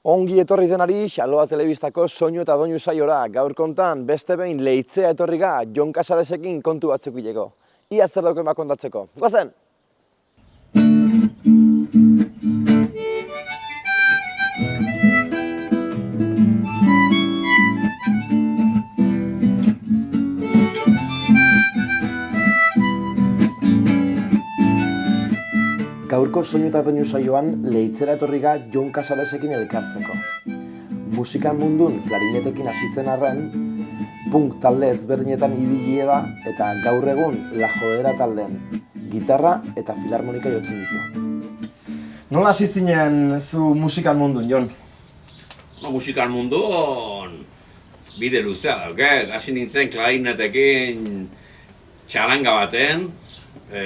Ongi etorri denari Xaloa Telebistako soinu eta doinu saiora. Gaur kontan beste behin Leitzea etorri ga Jon Casalesekin kontu batzuk hileko. Ia zer dauken kontatzeko. Goazen! Gaurko soinu eta doinu saioan Leitzera etorri ga Jon Casalesekin elkartzeko. Musikan mundun klarinetekin hasi zen arren, punk talde ezberdinetan ibilie da eta gaur egun La Jodera taldean gitarra eta filarmonika jotzen ditu. Nola hasi zinen zu musikan mundun, Jon? Musikan mundun bide luzea dauke. Hasi nintzen klarinetekin txalanga baten,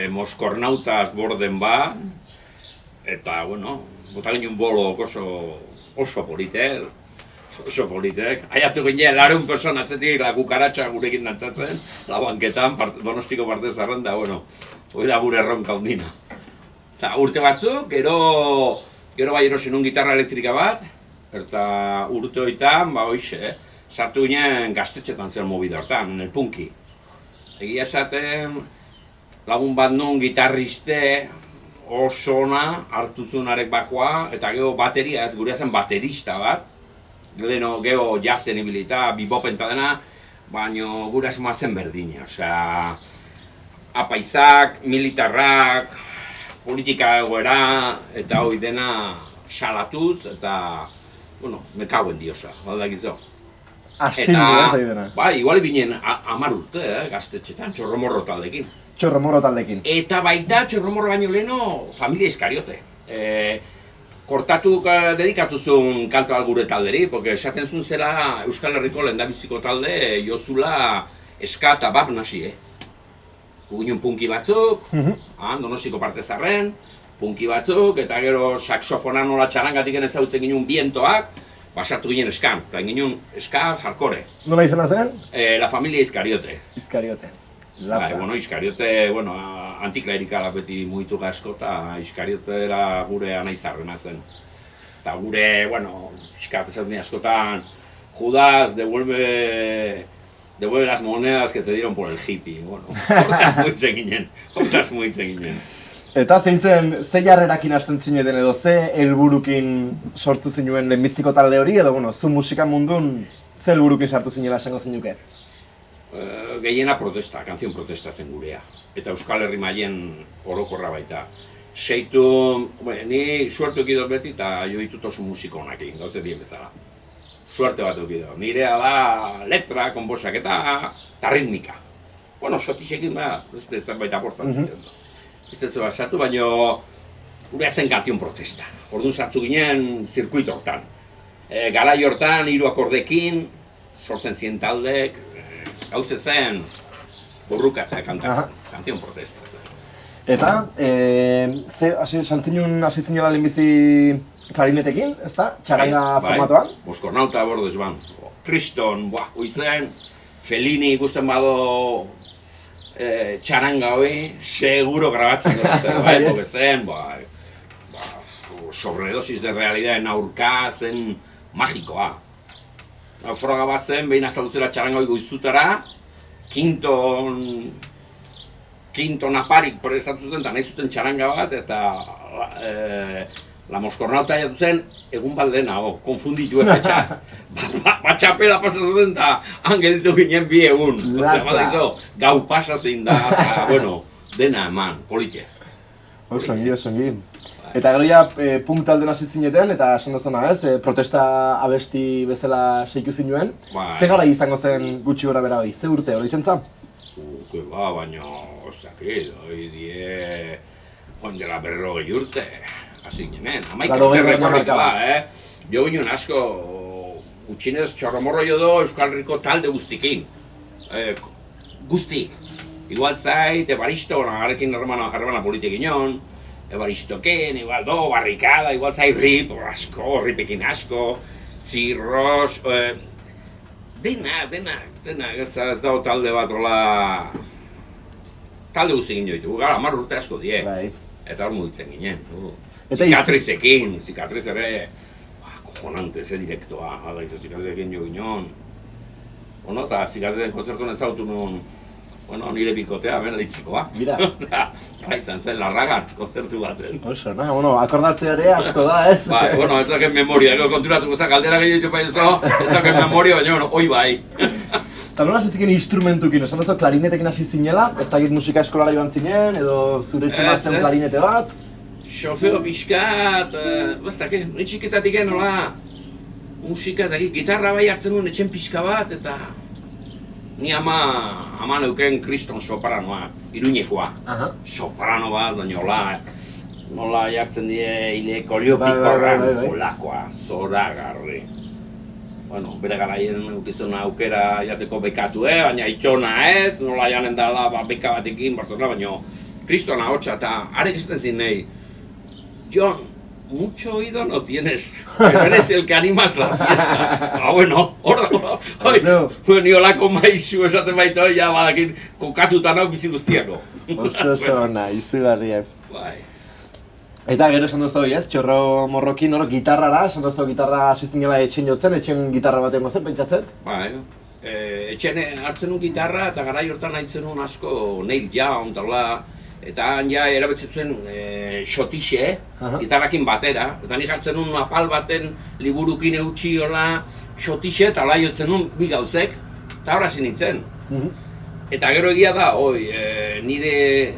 Moskornautas borden ba, eta, bota ginen bolok oso politek, Aiatu ginen larun person atzetik la kukaratxa gurekin dantzatzen, la banketan, Donostiko parte zarren, da, hori da gure erronka hundina. Eta urte batzuk, gero bai erosin un gitarra elektrika bat, eta urte hoitan, sartu ginen gaztetxetan zer mobida hortan, el punki. Egia esaten, lagun bat nun gitarriste oso ona hartu zunarek bajoa, eta gero bateria, ez gurea zen baterista bat. Gero jazen ibilita, bibopen eta dena, baina gure asmoa zen berdina. Osea, apaizak, militarrak, politika egoera, eta hori dena salatuz, eta, me kauen diosa, baldakizo. Astindu ez ari dena. Igual binen 10 urte, gaztetxetan, txorromorro taldekin. Txorromorro taldekin. Eta baita txorromorro baino leheno familia Iskariote. Kortatuk dedikatu zuen kanta gure talderi, porque esaten zuen zela Euskal Herriko lehendabiziko talde jozula eska eta bap nasi, Guginen punki batzuk, Donostiko parte zarren, punki batzuk, eta gero saxofona nola txarangatik ezagutzen ginen bientoak, basartu ginen eskan, eta ginen eska hardcore. Nola izena zen? La familia Iskariote. Iskariote. Iskariote, antiklerikala beti mugitu asko eta Iskariote gure anaizarrena zen. Eta gure, iskat esaten askotan, Judas, devuelve las monedas que te dieron por el hippie. Hortaz muitzen ginen. Eta ze jarrerakin hasten zineten edo, ze helburukin sortu zinuen lehenbiziko talde hori, edo, zu musika mundun, ze helburukin sartu zinela esango zinuke? Gehiena protesta, kanzion protesta zen gurea. Eta Euskal Herri mailen orokorra baita. Ni suerte ekidot beti eta jo ditut oso musiko honakin, gauze dien bezala. Suerte bat ekidot. Nirea da letra, konbosak eta ritmika. Sotixekin beste zerbait aportatzen. Ez dut basatu, baina gurea zen kanzion protesta. Orduan sartu ginen zirkuito hortan. Garai hortan, 3 akordekin, sortzen zien taldek, gautze zen borrukatzea kantatzen, kanzion protesta zen. Eta, hasi zinela lehenbizi klarinetekin, ezta? Txaranga formatuan? Moskornauta bordez ban. Kriston, huizen, Fellini ikusten bado txaranga hoi, seguro grabatzen dira zen, porque zen, sobredosis de realidad aurka zen magikoa. Froga bat zen, behin azaluzera txaranga hori goizutara, kinton aparik prestatu zuten, eta nahi zuten txaranga bat, eta la Moskornauta jatu zen, egun bat lehenago, konfunditu efetxaz. Batxapela pasa zuten, eta angelitu ginen 2 egun. Gau pasa zein da, eta, dena eman, politia. Osongi. Eta gero ja punk talden hasi zineten, eta esan dozuna protesta abesti bezala seiku zinuen. Ze gara izango zen gutxi gora bera hori, ze urte hori itzen zan? Baina, hori die, dela 40 urte, hasi ginen. Amaika urte rekorrika da, Jo ginen asko, gutxinez txorromorro jo do Euskal Herriko talde guztikin. Guztik. Igual zait, Evaristo, garekin harremana politik ginen, Evaristoken, igual barrikada, igual zai ripekin asko, zirros, dena, ez dago talde bat hola, talde guzti ginen joitu, gara 10 urte asko die, eta hor mugitzen ginen. Zikatrizekin, zikatriz ere, Kojonante, ze direktoa, hala zikazdeekin jo ginen. Bueno, eta zikazdeen kontzertuan ezautu nuen, bueno, nire bikotea, ben leitzikoa. Mira. Izan zen, Larragan, kontzertu baten. Oso, bueno, akordatzea ere asko da, ez? Bai, bueno, ez dakit memoria, konturatuko za, galdera gehiago paizu, ez dakit memoria, baina, bueno, hoi bai. Eta nola ziziken instrumentukin, esan duzu klarinetekin hasi zinela, ez dakit musika eskolara joan zinen, edo zure etxema zen klarinete bat? Xofeo pixkat, ez dakit, nire txiketatik nola, musika, eta gitarra bai hartzen nuen etxen pixka bat, eta ni ama neuken kriston sopranoa, Iruñekoa. Soprano bat, nola jartzen die hile koliopikorran, olakoa, zoragarri. Bueno, bere garaien eukizun aukera jateko bekatu, baina itxona ez, nola janen dela beka batekin, baina kristona hotxa, eta arek esaten zin nahi, Jon, mucho oído no tienes, pero eres el que animas la fiesta. Bueno, ni olako maizu esaten baita, ja badakin kokatuta nau bizi guztiako. Oso ona, izugarria. Bai. Eta gero esan duzu, ez? Txorro morrokin, gitarrara, esan duzu gitarra hasi zinela etxen jotzen, etxen gitarra baten gozen, pentsatzet? Bai, etxen hartzen nun gitarra eta garai hortan haitzen nun asko Neil Young, eta ja erabetzen zuen xotixe, gitarrakin batera, eta nik hartzen nun apal baten liburukin eutxiola xotixe eta laiotzen nun bi gauzek, eta horra nintzen. Eta gero egia da, nire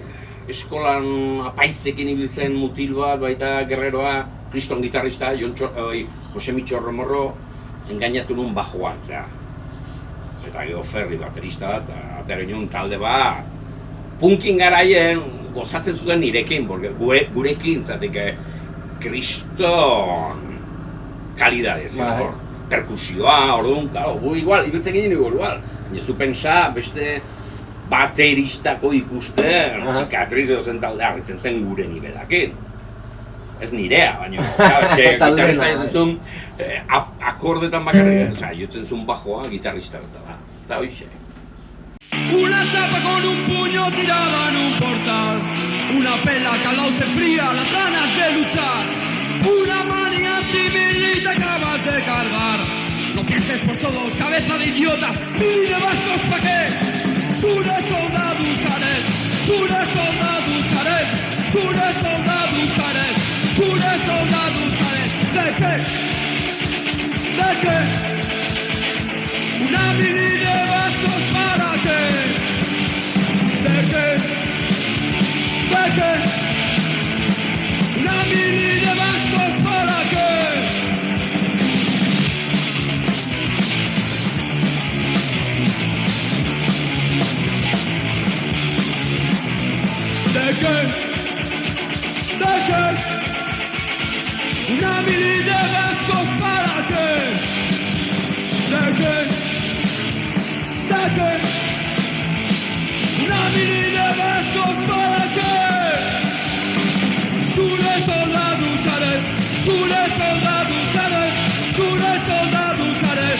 eskolan apaizekin ibiltzen mutil bat, baita Guerreroa, kriston gitarrista, Josemi Txorromorro, engainatu nun bajo hartzea. Eta gero Ferri baterista bat, eta ginen talde bat, punkin garaien gozatzen zuten nirekin, gurekin, zatik kriston kalidadez, perkusioa, orduan, gu igual, ibiltzen ginen igual, ez du pensa, beste bateristako ikusten, zikatriz edo zen talde harritzen zen gure nibelakin. Ez nirea, baina, gitarrista jatzen akordetan bakarrik, jotzen zuen bajoa gitarrista bezala, eta hoxe. Una chapa con un puño tirada en un portal, una pela que al lado se fría, las ganas de luchar, una manía civil y te acabas de cargar. No pienses por todos, cabeza de idiota, mire vascos pa' qué. Tú eres soldado Caret, tú eres soldado Caret, tú eres soldado Caret, tú eres soldado Caret. ¿De qué? ¿De qué? Una mini de vascos para qué. ¿De qué? ¿De qué? Una mini de vascos para qué. ¿De qué? ¿De qué? Una mini de vascos para qué. ¿De qué? ¿De qué? Una mini de vascos para qué. Tú eres soldado Caret, tú eres soldado Caret, tú eres soldado Caret.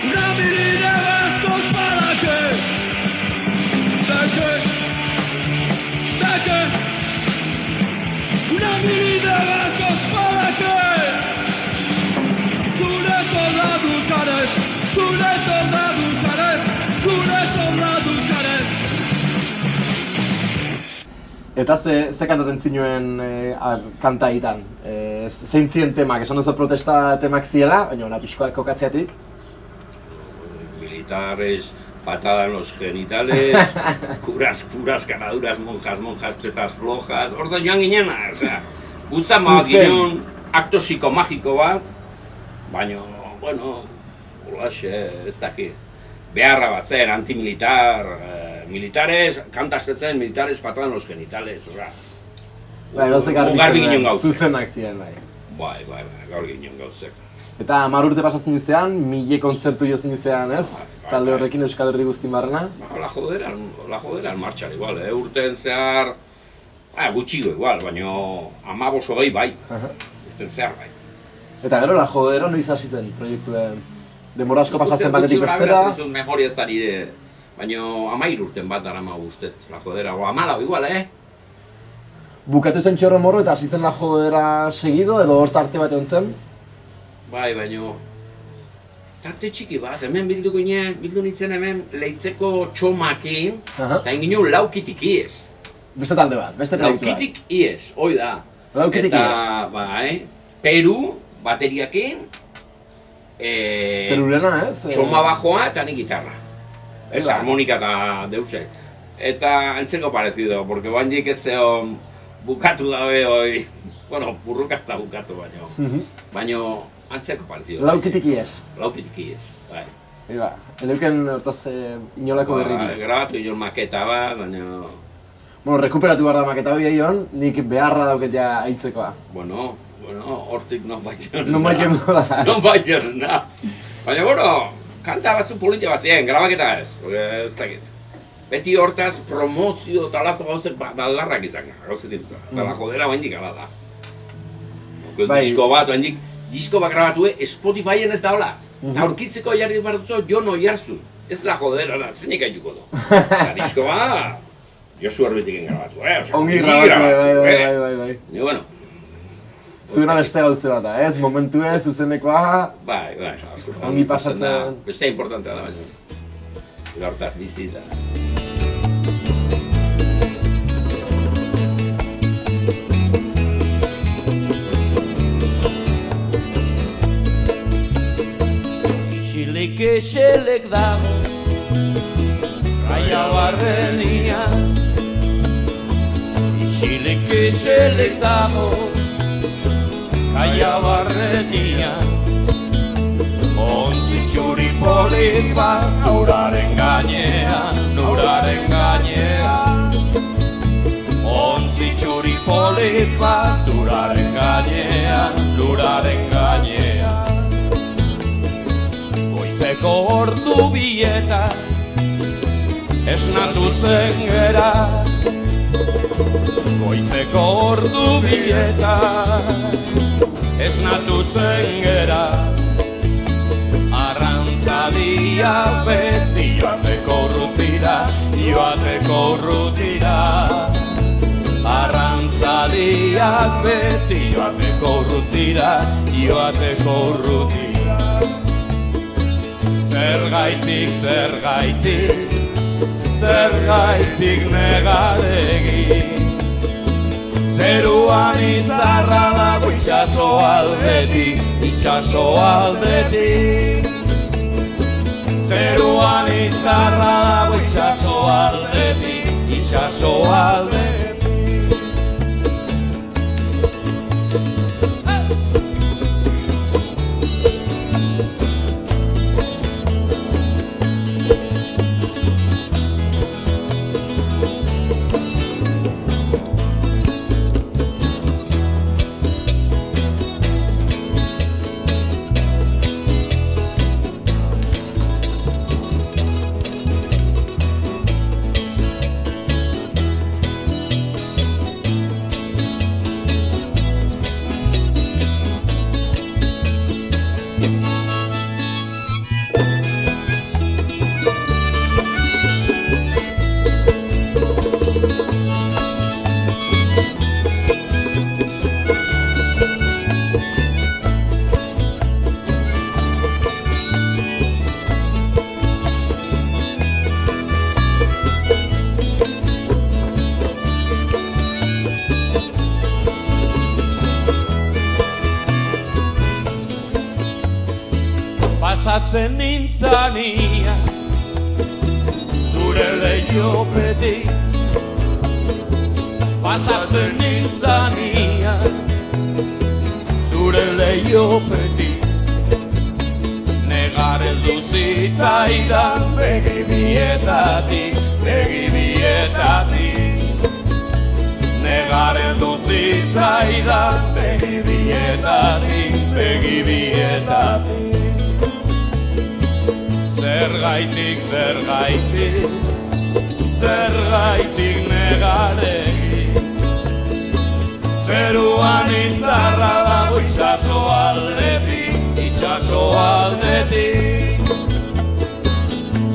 Una mini de vascos para qué. ¿De qué? ¿De qué? Una mini de vascos para qué. Tú eres soldado Caret, tú eres soldado Caret, tú eres soldado Caret. Eta ze kantaten zinuen kanta egitan? Zein ziren temak, esan duzu protesta temak ziela, baina pixkoak kokatzeatik? Militares, patada en los genitales, curas, canaduras, monjas, tetas flojas, orda joan ginena, guztan bat ginen akto psikomagiko bat, baina, bueno, holaxe, ez daki, beharra bat zen, antimilitar, militares, kantastetzen, militares, patada en los genitales, Bai, gauzek garbi ginen gauzek. zuzenak ziren, bai. Bai, gaur ginen gauzek. Eta 10 urte pasatzen duzean, 1000 kontzertu jozen duzean, ez? Talde horrekin Euskal Herri guzti barrena. La jodera en martxan igual, urten zehar, gutxigo igual, baina 15-20 bai, urten zehar bai. Eta gero, La Jodera noiz hasi zen proiektuen? Denbora asko pasatzen batetik bestera? Memoria ez da nire, baina 13 urten bat dara magu ustet, La Jodera, o 14 igual, Bukatu zen Txorro Morro eta hasi zen La Jodera seguido, edo hor tarte bat egon zen? Bai, baina tarte txiki bat, hemen bildu nintzen hemen Leitzeko txomakin, eta inginu Laukitik iez. Beste talde bat, beste proiektu bat. Laukitik iez, hoi da. Laukitik iez. Eta, bai, Peru, bateriakin, Perurena, ez? txoma bajoa eta ni gitarra. Ez, Bai. harmonika eta deuse. Eta antzeko parecido, porque oandik ez zeon bukatu dabe hoi, bueno, burrukazta bukatu baino antzeko parecido. Laukitik iez. Laukitik iez, bai. Iba, eleuken hortaz inolako berririk. Grabatu ion maketa bat, baina... Bueno, rekuperatu behar da maketa hori ion, nik beharra dauket ja aitzekoa. Bueno, hortik non baitzen. Non baitzen da. Non baitzen da. Baina, bueno, kanta batzu politia bat ziren, grabaketa ez, ez dakit. Beti hortaz promozio talako gauzek baldarrak izan, gauzek dituzak. Eta La Jodera oaindik ala da. Disko bat, oaindik, disko bat grabatu Spotifyen ez da hola. Eta aurkitzeko jarri behar duzu Jon Oiarzun. Ez La Jodera da, zenik aituko du. Eta disko bat, Josu Arbetiken grabatu, Ongi grabatu, bai. Ni, bueno. Zuena beste gauze bat da, ez? Momentue, zuzenekoa... Bai. Ongi pasatzen... Beste importantea da, baina. Zila hortaz bizi da. Isilik eselek dago Gaia barrenia Isilik eselek dago Gaia barrenia Ontzi txuri polit bat Uraren gainean Ontzi txuri polit bat Uraren gainean Goizeko ordu bietan Esnatutzen gera Goizeko ordu bietan Esnatutzen gera Arrantzalia beti joateko urrutira Arrantzaliak beti joateko urrutira Zergaitik negaregi Zeruan izarra dago itxaso aldetik Zeruan izarra dago itxaso aldetik Pasatzen nintzania Zure lehiopetik Pasatzen nintzania Zure lehiopetik Negaren duzi zaidan Begi bietatik Negaren duzi zaidan Begi bietatik honetatik. Zergaitik, zergaitik, zergaitik negaregi. Zeruan izarra dago itxaso aldetik, itxaso aldetik.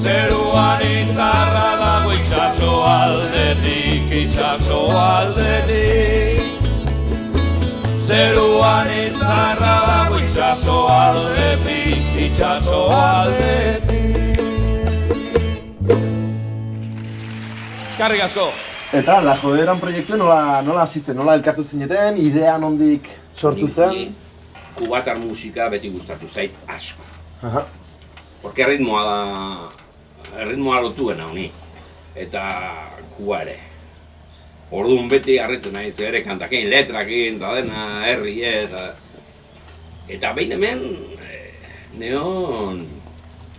Zeruan izarra dago itxaso aldetik, itxaso aldetik. Zeruan izarra dago itxaso aldetik, itxaso aldetik. Eskerrik asko! Eta, La Joderan proiektu nola hasi zen, nola elkartu zineten, idea nondik sortu zen? Kubatar musika beti gustatu zait asko. Aha. Porque erritmoa lotuena honi, eta Kuba ere. Orduan beti harritu naiz ere kantakin, letrakin, eta dena, herri, eta behin hemen, neon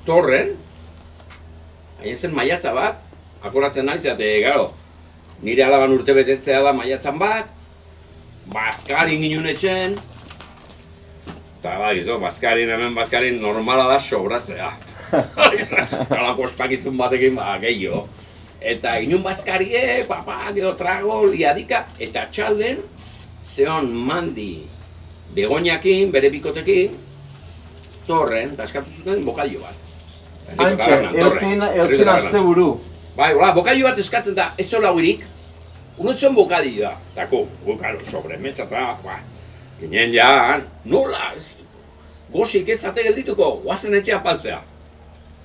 torren, hain zen maiatza bat, akoratzen naiz, eta gero, nire alaban urte betetzea da maiatzan bat, Bazkarin ginen etxen, eta Bazkarin hemen Bazkarin normala da sobratzea. Kalako ospakizun batekin gehiago. Eta ginen Bazkarie, papak edo trago, liadika, eta txalden, zehon mandi Begoñakin, bere bikotekin, torren, daskatu zuten bokailo bat. Antxe, eozin aste buru. Bai, bokailo bat eskatzen da, ez zola huirik, unotzen bokadioa, dako, bukaro, sobremesa eta, ginen ja, nola, gozik ez ate geldituko, guazen etxe apaltzea.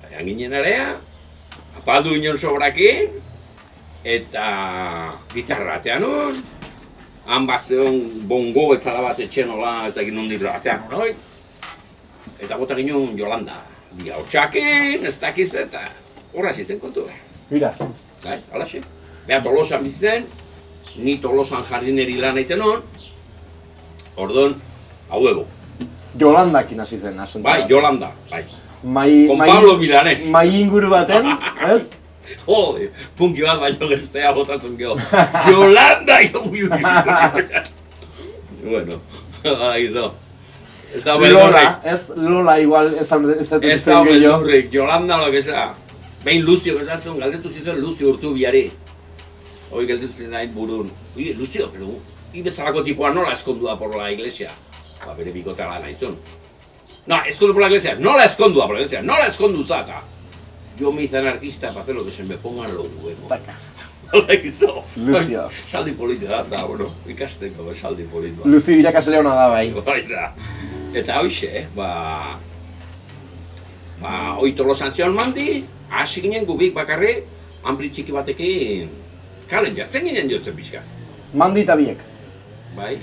Eta ginen area, apaldu ginen sobrakin, eta gitarra atean hon, han bat zeon bongo bezala bat etxen hola, eta ginen ondibra atean hon, eta bota ginen Jolanda. Bi hautsakin, ez dakiz eta horra zizen kontu. Mira. Bai, alaxe. Beha Tolosan bizitzen, ni Tolosan jardineri lan egiten hon, orduan, hau ego. Jolandakin hasi zen, asunto. Bai, Jolanda, bai. Con Mai Pablo Milanés. Mai inguru baten, ez? Jode, punki bat baino gestea botatzen geho. Jolanda, Bueno, izo. Ez da beldurrik. Ez Lola igual ez dut Ez da beldurrik, Jolanda lo que sea. Behin Lucio, gazazun, galdetu zituen Lucio Urtubiari. Hoi galdetu zituen nahi burun. Oye, Lucio, pero bezalako tipoa nola eskondua por la iglesia? Ba, bere bikotara nahizun. No, escondu por la iglesia, nola eskondua por la iglesia, nola eskondu zata. Yo me hice anarquista para hacer lo que se me pongan los huevos. Hala izo. Lucio. Saldi polita da, bueno, ikasteko saldi polita. Lucio irakaslea hona da bai. Bai da. Eta hoxe, hoi Tolosan zion mandi, hasi ginen gubik bakarrik, hanbri txiki batekin kalen jartzen ginen jotzen pixka. Mandi eta biek. Bai.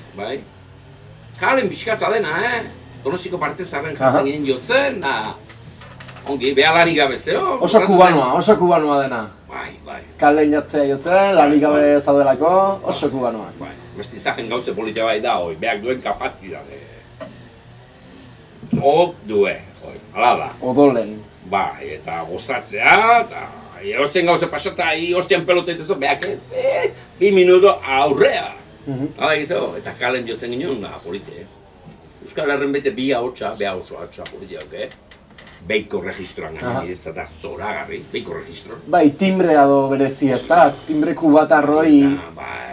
Kalen pixka dena, Donosiko partezarren jartzen ginen jotzen, ongi, beha lari gabe zeo. Oso kubanoa dena. Bai. Kalen jatzea jotzen, lari gabe zaudelako, oso kubanoa. Bai, mestizajen gauze polita bai da, hoi, behak duen kapatzidade. Hala da. Odolen. Bai, eta gozatzea, eta eozen gauze pasata, hostian pelota itezo, behak ez, 2 minuto aurrea. Hala egiteko, eta kalen jotzen ginen, polite. Euskal Herren bete bi ahotsa, beha oso ahotsa polite hauke. Beiko registroan gana niretzat zoragarri, beiko registro. Bai, timbrea do berezi ez da, timbre kubatarroi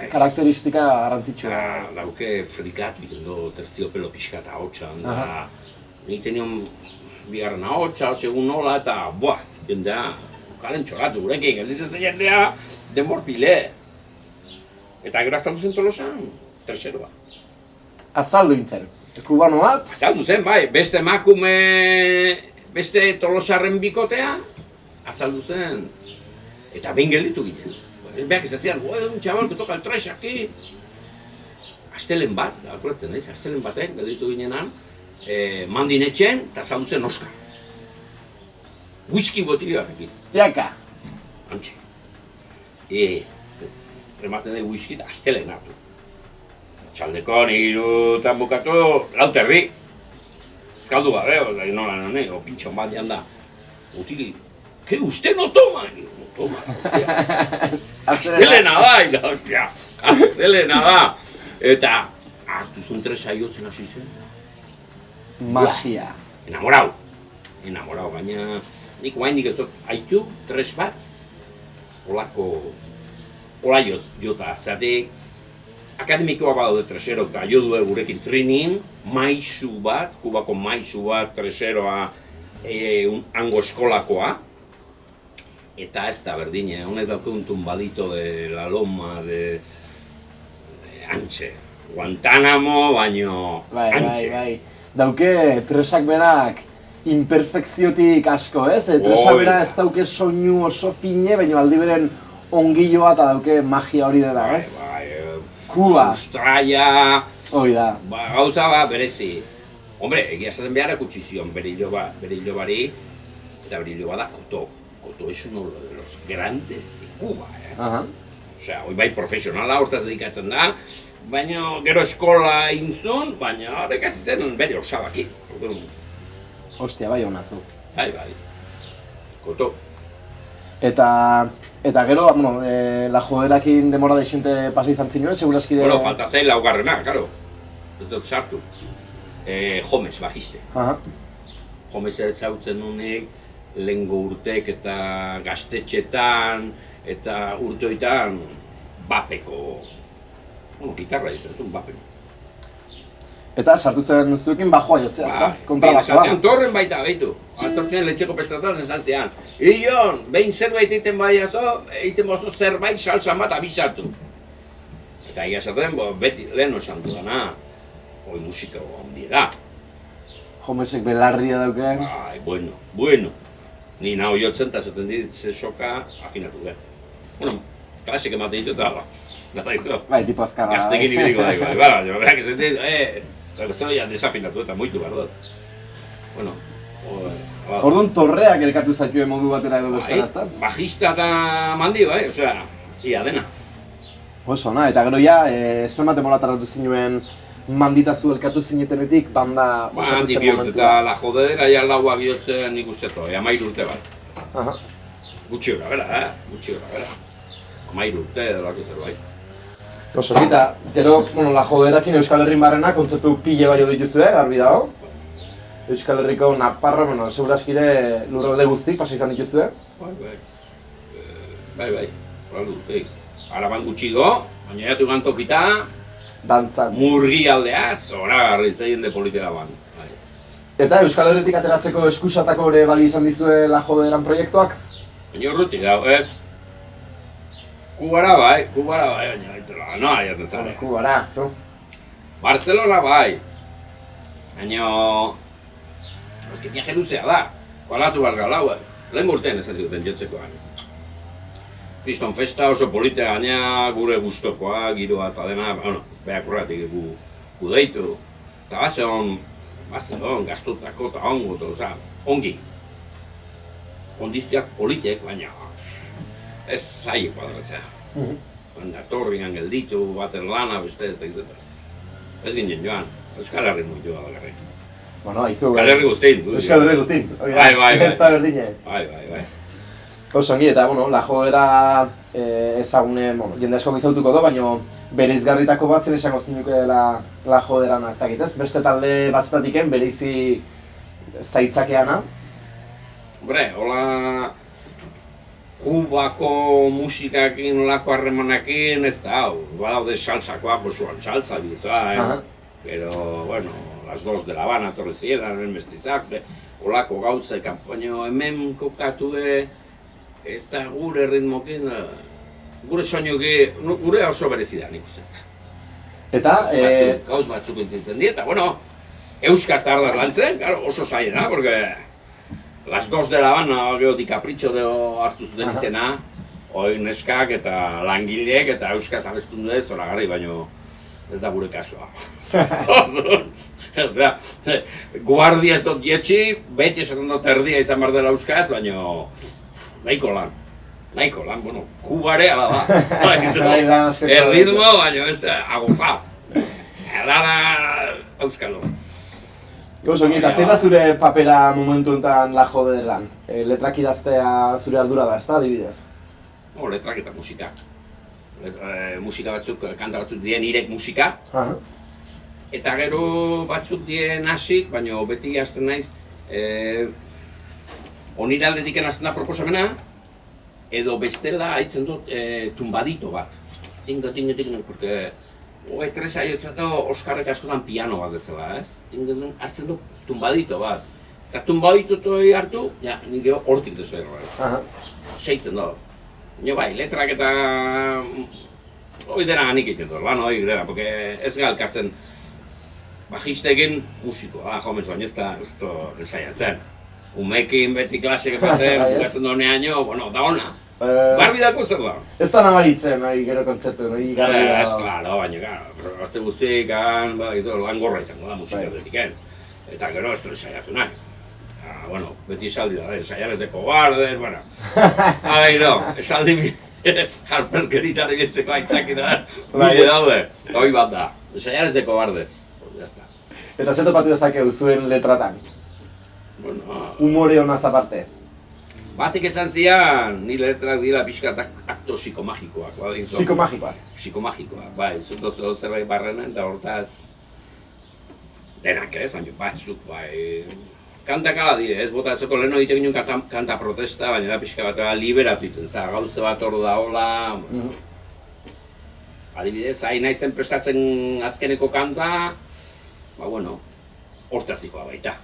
karakteristika garrantzitsua. Dauke frikatu egiten du terziopelo pixka eta ahotsan, da nik tenion bigarren ahotsa, segun nola, eta jendea, kalen txoratu gurekin, gelditzen jendea, denborpile. Eta gero azaldu zen Tolosan, terceroa. Azaldu nintzen, kubano bat? Azaldu zen, bai, beste emakume, beste Tolosarren bikotea, azaldu zen, eta behin gelditu ginen. Beak izatzen, un txabal que toca el tres aquí. Astelen bat, akuratzen naiz, astelen batek gelditu ginenan, mandin etxen, eta azaldu zen Oskar. Whisky botili batekin. Jaka. Antxe. Ematen dugu whisky eta astelen hartu. Txaldeko nirutan bukatu, lauterri. Ezkaldu gabe, nola none, o pintxon bat da. Botili, que usted no toma? No toma, hostia. Astelena da, hostia. Astelena da. Eta hartu zuen 3 saiotzen hasi zen. Magia. Enamorau, baina nik guaindik ez dut haitu, tres bat, hola jota, zate akademikoa badaude treserok, eta jo du gurekin trinin, maisu bat, Kubako maisu bat, treseroa, hango eskolakoa, eta ez da berdine, honek daukun tumbadito de la loma, de Antxe, Guantanamo, baino Antxe. Bai. Dauke tresak berak imperfekziotik asko, ez? Tresak bera ez dauke soinu oso fine, baina aldi beren ongiloa eta dauke magia hori dela, ez? Kuba. Sustraia, Hoi da. gauza berezi. Hombre, egia esaten behar ekutsi zion bere hilobari, eta bere hiloba da Koto. Koto es uno de los grandes de Cuba, Aha. Osea, hoi bai profesionala hortaz dedikatzen da, baina gero eskola inzun, baina horrek ez zen bere osabaki. Ostia, bai hona zu. Bai, Koto. Eta gero, bueno, la joderakin demora deixente pasa izan zinuen, seguraskire... Bueno, falta zain laugarrena, claro. Ez dut sartu. Jomes, bajiste. Aha. Jomes etzautzen nunik, lehengo urtek eta gaztetxetan, eta urteoitan bapeko, gitarra ditzen, bapeko. Eta sartu zen zuekin bajoa jotzea, ezta? Kontrabajoa. Torren baita, behitu. Atortzen letxeko pestatan esan zean. Ion, behin zerbait egiten bazo zerbait salsa bat abisatu. Eta egia esaten, beti lehen osan dudana, hoi musika handi da. Jomesek belarria dauken. Bai, bueno. Ni naho jotzen eta zaten dit ze soka afinatu behar. Bueno, klasik ematen ditu eta hala. Bai, tipo azkarra. Gaztekin ibidiko dago, baina, berak esan dit, zeroia desafinatu eta moitu behar dut. Bueno, Orduan torreak elkatu zaituen modu batera edo bestara, ezta? Bajista eta mandi, bai, osea, ia dena. Oso, na, eta gero ja, zenbat demora tardatu zinuen manditazu elkatu zinetenetik, banda osatu Handi zen bihurtu momentua. eta la jodedera ja lauak bihurtzen nik usteto, 13 urte bat. Aha. Gutxi hora bera, gutxi hora bera. 13 urte edo lako zerbait. Oso, eta gero, bueno, la joderakin Euskal Herrin barrena kontzeptu pile baino dituzue, garbi dago. Euskal Herriko Naparra, bueno, seguraskire lurralde guztik pasa izan dituzue. Bai, hola duztik. Araban gutxi do, baina jatu gantokita, Dantzan. murgi aldea, zoragarri zein de politera ban. Eta Euskal Herritik ateratzeko eskusatako ere bali izan dizue la joderan proiektuak? Baina urruti dago, ez? Kubara bai, baina baitela, no aiatzen zare. Kubara, zo. Barcelona bai. Baina... Eski viaje luzea da. Kolatu behar galau, lehen urtean ez duten jotzekoan. Kriston festa oso polite gaina, gure gustokoa, giroa eta dena, bueno, behak urratik gu deitu. Eta bazen gaztutako eta ongo, oza, ongi. Kondizioak politek, baina ez zailo kuadratzea. Baina torrian gelditu, baten lana, beste ez da izan. Ez ginen joan, Euskal Herri muitu da garri. Bueno, aizu... Euskal Herri guztin. Euskal Herri guztin. Bai. Ez da berdine. Bai. Oso ongi, eta, bueno, la jodera ezagune, bueno, jende asko izautuko do, baina bereizgarritako bat zer esango zinuke la joderana, ez dakit ez? Beste talde batzutatiken bereizi zaitzakeana. Hombre, hola... Kubako musikakin, olako harremanakin, ez da, hau. Badaude salsakoak, bosuan salsa bizoa, Pero, bueno, las dos de La Habana torre ziren, mestizak, olako gauza, baina hemen kokatu eta gure ritmokin, gure soinuki, gure oso berezi da nik uste. Eta, Gauz batzuk entzitzen di, eta, bueno, euskaz tardaz lantzen, claro, oso zaila, porque las dos de La Habana, geotik kapritxo hartu zuten izena, hoi neskak eta langileek eta euskaz abestun dut zoragarri, baino ez da gure kasua. Osea, guardia ez dut jetxi, beti esaten dut erdia izan behar dela euskaz, baino nahiko lan, bueno, kubare ala da. Erritmo, baino ez da, agoza. Dana euskalo. Oso ongi, eta zein da zure papera momentu enten la joderan? Letrak idaztea zure ardura da, ez da, adibidez? Letrak eta musika. Musika batzuk, kanta batzuk diren irek musika. Eta gero batzuk dien hasik, baina beti hasten naiz, onira aldetiken hasten da proposamena, edo bestela haitzen dut tumbadito bat. Tingo, porque tres aiotzen du Oskarrek askotan piano bat bezala, ez? Hartzen du tumbadito bat. Eta tumbadito hartu, ja, nik hortik dezu erro. Seitzen du. Nio bai, letrak eta hoi dena nik egiten dut, lan hori dena, porque ez galkartzen bajistekin musikoa, jomez, baina ez da ensaiatzen. Umekin beti klasek baten, bukatzen doneaino, bueno, da ona. Garbi dako zer da? Ez da nabaritzen, gero kontzertu, garbi da. Ez, klaro, baina, azte guztiek, lan gorra izango da musika aldetiken. Eta gero ez du ensaiatu nahi. Bueno, beti esaldi da, ensaiar ez de kobarden, bueno. Esaldi harperkeritari bintzeko aitzaki da, bide daude, hoi bat da. Ensaiar ez de kobarden, jazta. Eta zer topatu dezakegu zuen letratan? Bueno... Humore honaz aparte? Batek esan zian, ni letrak dira pixkat akto psikomagikoak. Psikomagikoak? Psikomagikoak, bai, zuto zerbait barrenen, eta hortaz... Denak ez, baina batzuk, bai... Kantak ala die, ez bota ezoko leheno egiten ginen kanta protesta, baina da pixka bat liberatu iten, gauze bat hor da hola... Adibidez, hain naizen prestatzen azkeneko kanta, ba bueno, hortazikoa baita.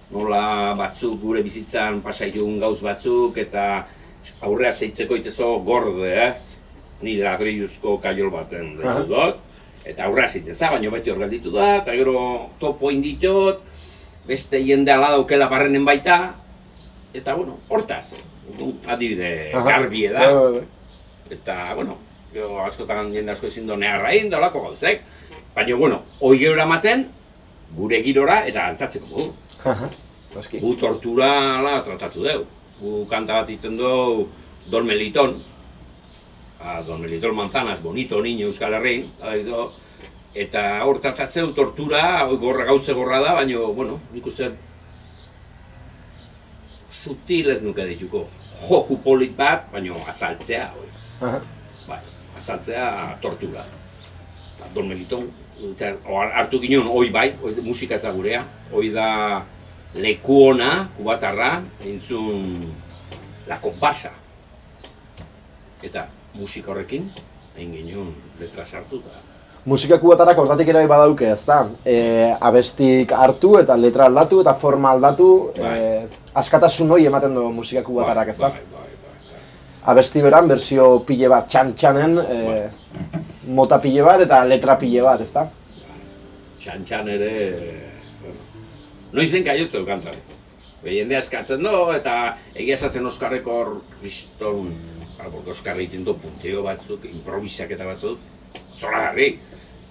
Nola batzuk gure bizitzan pasaitun gauz batzuk eta aurrea zeitzeko itezo gorde, ez? Ni ladriluzko kaiol baten dut, eta aurrea zeitzeza, baina beti hor gelditu da, eta gero topo inditot, beste jende ala daukela barrenen baita, eta bueno, hortaz, adibide garbie da. Eta, bueno, askotan jende asko ezin do neharrain, dolako gauzek, baina, bueno, hoi geura ematen, gure girora eta antzatzeko modu. Gu tortura tratatu dugu. Gu kanta bat iten dugu Don Meliton. Don Meliton Manzanas, bonito niño Euskal Herrin. Eta hor tratatzeu tortura, gauze gorra da, baina, bueno, nik uste sutil ez nuke dituko. Joku polit bat, baina azaltzea. Bai, azaltzea tortura. Don Meliton. Hartu ginen, hoi bai, musika ez da gurea, hoi da leku ona, kubatarra, entzun La Compasa. Eta musika horrekin, egin ginen letra sartu da. Musika kubatarrak hortatik ere badauke, ez da? Abestik hartu eta letra aldatu eta forma aldatu, askatasun hori ematen du musika kubatarrak, ez da? Abesti beran, bersio pile bat txan-txanen, mota pile bat eta letra pile bat, ez da? Txan-txan ere... Noiz ben kaiotzeu kantare. Jende askatzen do, eta egia esaten Oskarreko hor kriston... Oskarra egiten du punteo batzuk, improvisaketa batzuk, zoragarri.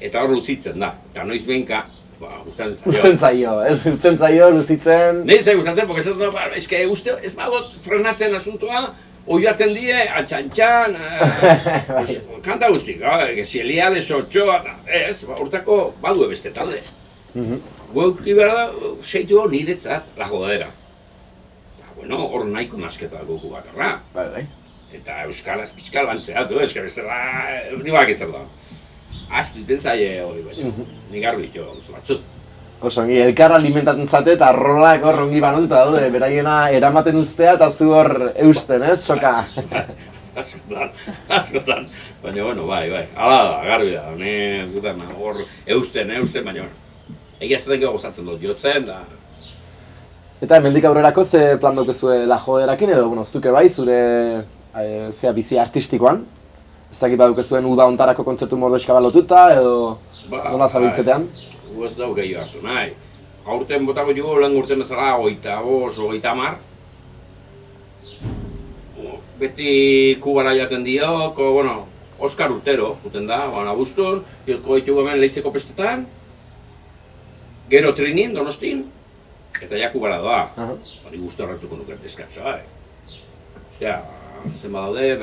Eta hor luzitzen da. Eta noiz benka, gustatzen zaio. Gustatzen zaio, ez? Gustatzen zaio, luzitzen... Nei zai gustatzen, porque ez bagot frenatzen asuntoa, oiaten die, atxan-txan, kanta guztik, Xelia de Sotxoa, ez, urtako badue beste talde. Guauki behar da, seitu hor niretzat, La Jodadera. Bueno, hor nahiko nasketa goku bakarra. Eta euskaraz pixka lantzeat, euskal bezala, nibak ezer da. Aztu iten zaie hori baina, nik garbi jo, batzuk. Osongi, elkar alimentatzen zate eta rolak hor ongi banatuta daude, beraiena eramaten ustea eta zu hor eusten, ez, soka? Askotan, baina, bueno, bai, hala da, garbi da, hor eusten, baina, egia ez da gozatzen dut jotzen, da... Eta hemendik aurrerako ze plan daukezue La Joderakin edo, bueno, zuke bai, zure bizi artistikoan? Ez dakit badaukezuen uda hontarako kontzertu mordoxka bat lotuta edo nola zabiltzetean? Ez dago gehiago hartu nahi. Aurten botako dugu, lehen urten bezala, 25, 30. Beti Kubara jaten dio, bueno, Oskar urtero, guten da, abuztun, hilko ditugu hemen Leitzeko pestetan, gero Trinin, Donostin, eta ja Kubara doa. Hori guzti horretuko nuket deskantzoa. Ostia, zen badaude,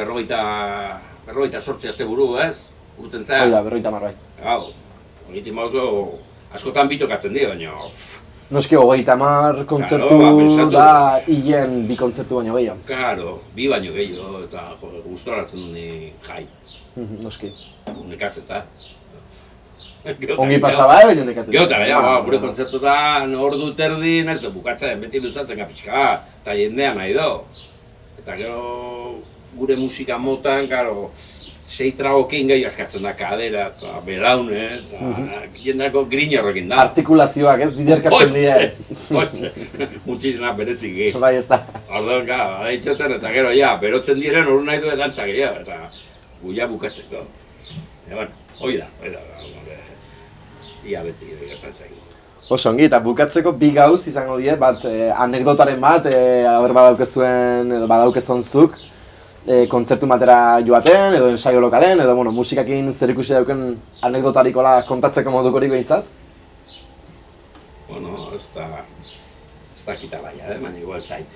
48 aste buru, ez? Urten zen. Hoi da, 50 bai. Hau, hori mauzo, askotan bitokatzen dira, baina... Noski, 30 kontzertu da hilen 2 kontzertu baino gehiago. Karo, 2 baino gehiago, eta guztoratzen du ni jai. Noski. Nekatzen za. Ongi pasa bai, baina nekaten. Gero, eta gure kontzertutan ordu terdin, ez du bukatzen, beti luzatzen kapitxka, eta jendea nahi do. Eta gero, gure musika motan, karo, 6 tragokin gehi askatzen da kadera, eta belaune, eta jendeako grin horrekin da. Artikulazioak ez, biderkatzen dira. Mutilena berezik gehi. Bai, ez da. Orduan, daitxoten, eta gero, ja, berotzen diren hori nahi du edantza gehiago, eta guia bukatzeko. Eta, bueno, hoi da, ia beti gertatzen. Oso ongi, eta bukatzeko bi gauz izango die, bat anekdotaren bat, hor badaukezuen, edo badaukezon zuk, kontzertu batera joaten, edo ensaio lokalen, edo bueno, musikakin zer ikusi dauken anekdotarikola kontatzeko modukorik behintzat? Bueno, ez da kita baina, baina igual zait.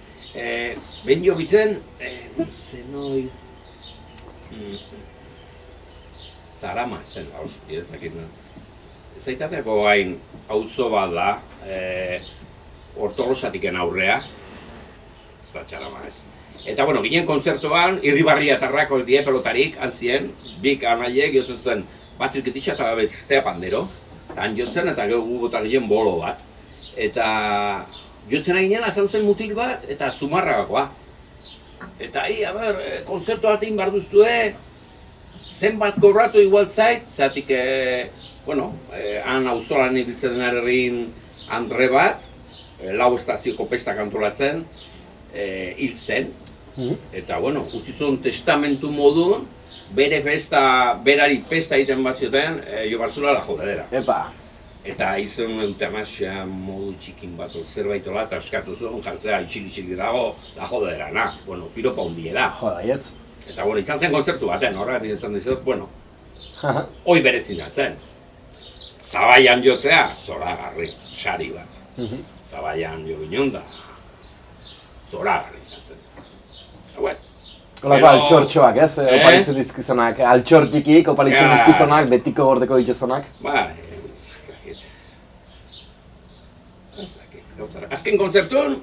Behin jo bitzen, zenoi... Zarama zen, hausti, ez dakit. Zaitateko gain auzo bat da, Ortolosatiken aurrea, ez da txarama ez. Eta bueno, ginen kontzertuan, Irribarriatarrako die pelotarik, antzien, bik anaiek jotzen zuten bat irketitxa eta betzea pandero, han jotzen eta gero gu bota ginen bolo bat. Eta jotzen ginen azaltzen mutil bat eta zumarragakoa. Eta a ber, kontzertu bat egin behar duzue, zenbat kobratu igual zait, zatik, bueno, han auzolan ibiltzen errin Andre bat, lau estazioko pestak antolatzen, hil zen. Eta, bueno, utzi zuen testamentu modun, bere festa, berari pesta egiten bazioten, jo barzula la jodedera. Epa! Eta izan eutanasia modu txikin bat zerbaitola eta eskatu zuen jartzea itxili dago la jodedera, na. Bueno, piropa hundie da. Joda, ietz. Eta, bueno, izan zen kontzertu baten, horregatik izan dizut, bueno, hoi berezina zen. Zabaian jotzea, zoragarri, sari bat. Zabaian jo ginen da, zoragarri izan zen. Bueno, Olako altxortxoak, ez? Oparitzen dizkizonak, altxortikik, oparitzen dizkizonak, betiko gordeko dituzonak. Ba, ez dakit. Azken kontzertun,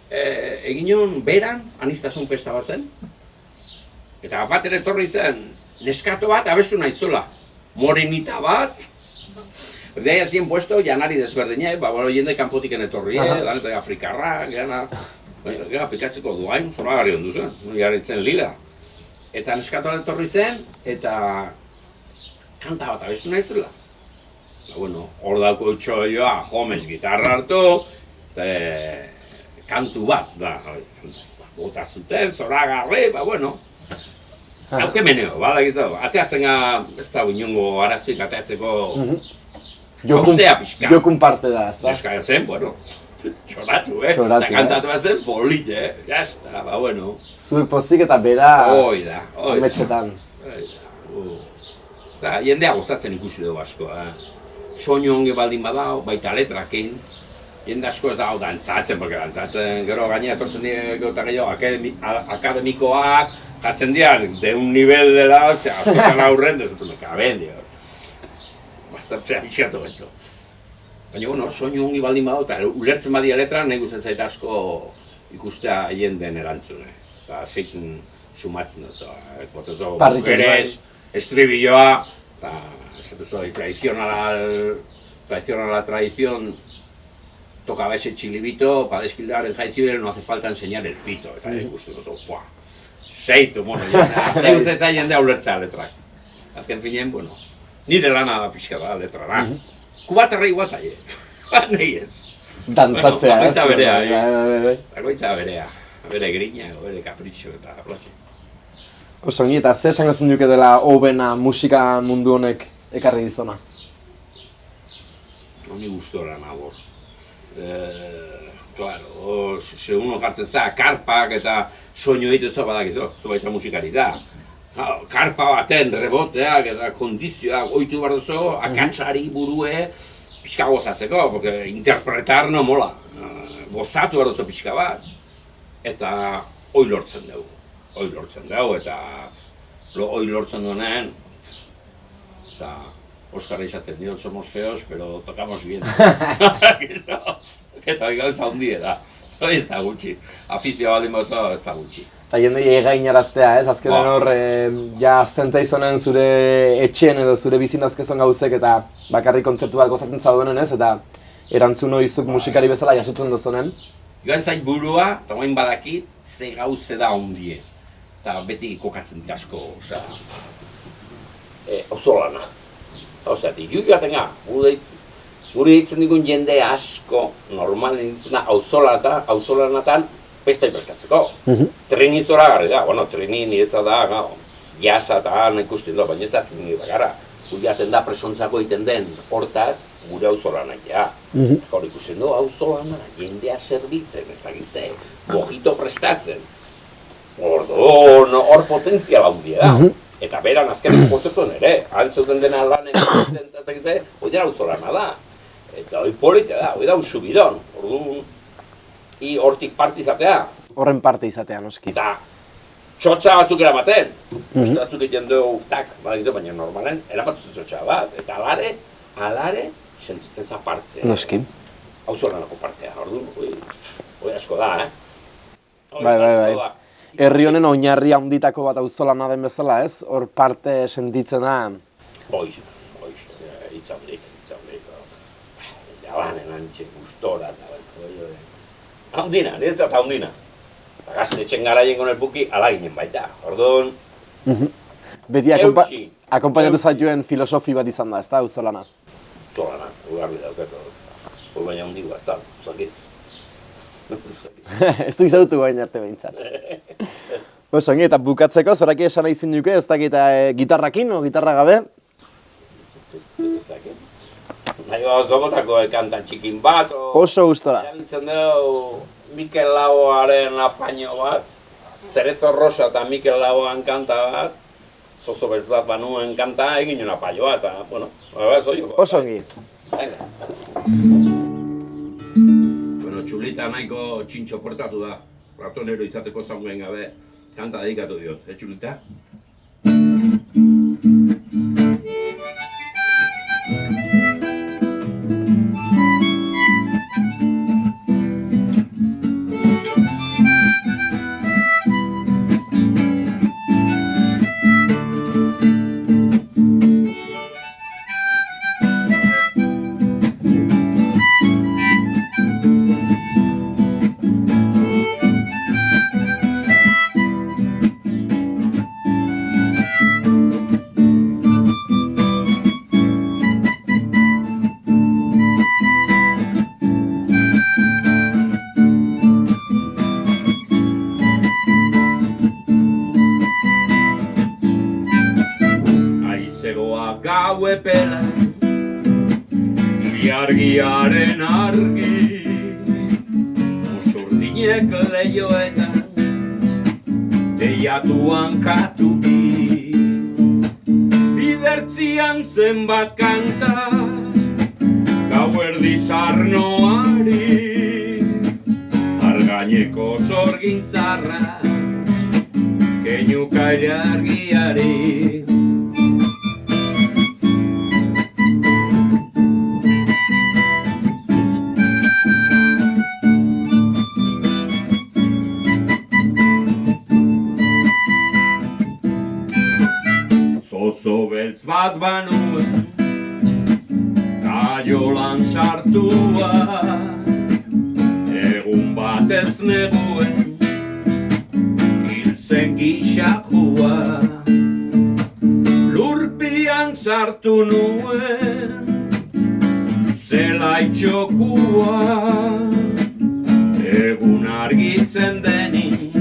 egin nion beran, aniztasun festa bat zen. Eta bat ere etorri zen, neskato bat abestu nahi zula. Morenita bat. Ordea zien puesto janari desberdina, bueno, jende kanpotiken etorri, dan eta afrikarra, gara pikatzeko duain, zoragarri ondu zen, jarritzen lila. Eta neskato bat etorri zen, eta kanta bat abestu nahi zula. Bueno, hor dauko txoioa, jomez gitarra hartu, kantu bat, bota zuten, zoragarri, bueno. Hauke meneo, badakizu, ateatzen ez da inongo arazoik ateatzeko haustea pixka. Jokun parte da, ez da? Euskara zen, bueno, txoratu, eta kantatu zen polite, jazta, bueno. Zuek pozik eta bera ametxetan. Eta jendea gozatzen ikusi dugu asko, soinu onge baldin badao, baita letrakin, jende asko ez dago dantzatzen, porque dantzatzen, gero gainera etortzen dira eta gehiago akademikoak, jatzen dian, de un nivel dela, askotan aurren, dezutu mekaben, dio. Bastartzea bitxatu beto. Baina, bueno, soinu ongi baldin badao, eta ulertzen badia letra, nahi guztien zait asko ikustea jenden erantzune. Eta zeitun sumatzen dut, botezo, mujeres, estribilloa, eta esatezo, traición a la tradición, tocaba ese chilibito, para desfilar en Jaizkibel no hace falta enseñar el pito, eta ikusten oso, zeitu, bueno, nahi guztetza jendea ulertzea letrak. Azken finean, bueno, nire lana da pixka da letra da. Kubaterra igual zaie, nahi ez. Dantzatzea, ez? Bakoitza berea, bakoitza berea, bere grina, bere kapritxo eta plotxe. Osongi, eta zer esango zen duke dela hobena musika mundu honek ekarri dizona? Honi gustora nabor. Claro, se uno jartzen za, karpak eta soinu egiten zu badakizu, zu baita musikari za. Karpa baten reboteak eta kondizioak oitu behar duzu, akatsari burue pixka gozatzeko, porque interpretar no mola. Gozatu behar duzu pixka bat. Eta hoi lortzen dugu. Eta hoi lortzen duenean, Oscar izaten dio, somos feos, pero tocamos bien. Eta gauza hundie da. Ez da gutxi. Afizioa baldin bazo, ez da gutxi. Eta jendei egainaraztea, ez? Azkenen hor, ja azten zaizonen zure etxen edo zure bizin dauzkezon gauzek eta bakarrik kontzertu bat gozatzen zaudenen, ez? Eta erantzun hoizuk musikari bezala jasotzen dozonen. Joan zait burua, eta oain badakit, ze gauze da ondie. Eta beti kokatzen dira asko, osea... Oso lana. Osea, joaten ga, gure ditzen digun jende asko, normalen ditzen da, auzolanatan, pesta ipreskatzeko. Trini zora garri da, bueno, trini niretza da, jasa eta ikusten da, baina ez da trini da gara. Gure jaten da presontzako egiten den, hortaz, gure auzolanak, ja. Hor ikusten du, auzolana, jendea zerbitzen, ez da gizte, mojito prestatzen. Hor potentziala handia da. Eta beran azkenek portetuen ere, antzuten dena lanen egiten, eta gizte, hori dira auzolana da. Eta hori politia da, hori da un subidon. Hortik parte izatea. Horren parte izatea, noski. Eta txotxa batzuk eramaten. Beste batzuk egiten dugu, baina normalen, eramatzen txotxa bat. Eta alare, sentitzen za parte. Noski. Auzolanako partea, hori asko da, Bai. Herri honen oinarri handitako bat auzolana den bezala, ez? Hor parte sentitzen da. Hoiz, hitzaudik. Jalanen antxe, gustora, eta handina, niretzat handina. Gaztetxen garaien gonen buki, ala ginen baita, orduan... Beti akompainatu zaituen filosofi bat izan da, ez da, auzolana? Auzolana, ugarri dauketo. Hor baina handigu, ez da, zakit. Ez du izadutu baina arte behintzat. Ongi, eta bukatzeko, zeraki esan nahi zinuke, ez dakit gitarrakin o gitarra gabe? Nahi zogotako kanta txikin bat, oso gustora. Erabiltzen dugu Mikel Laboaren apaino bat, Cerezo Rosa eta Mikel Laboan kanta bat, zozo beltz bat banuen kanta egin una apaio bat, eta, bueno, oso ongi. Txulita nahiko txintxo portatu da, ratonero izateko zauen gabe, kanta dedikatu diot, Txulita? Gau epela, ilargiaren argi, usurdinek lehioetan, teiatuan katuki. Bidertzian zenbat kanta, gauerdi sarnoari, argaineko sorgin zarra, keinuka ilargiari. Zozo beltz bat banuen, kaiolan sartua, egun batez neguen, hiltzen gixakua. Lurpian sartu nuen, zelaitxokua, egun argitzen denin,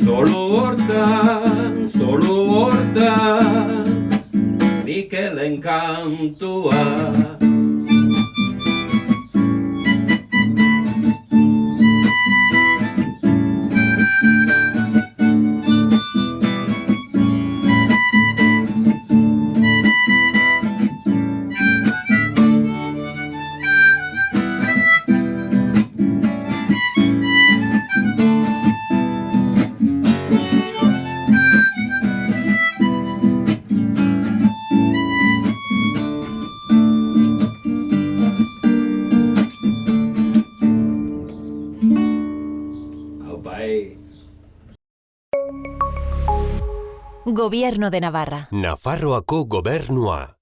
solo hortan, Mikelen kantua. Gobierno de Navarra. Nafarroako gobernua.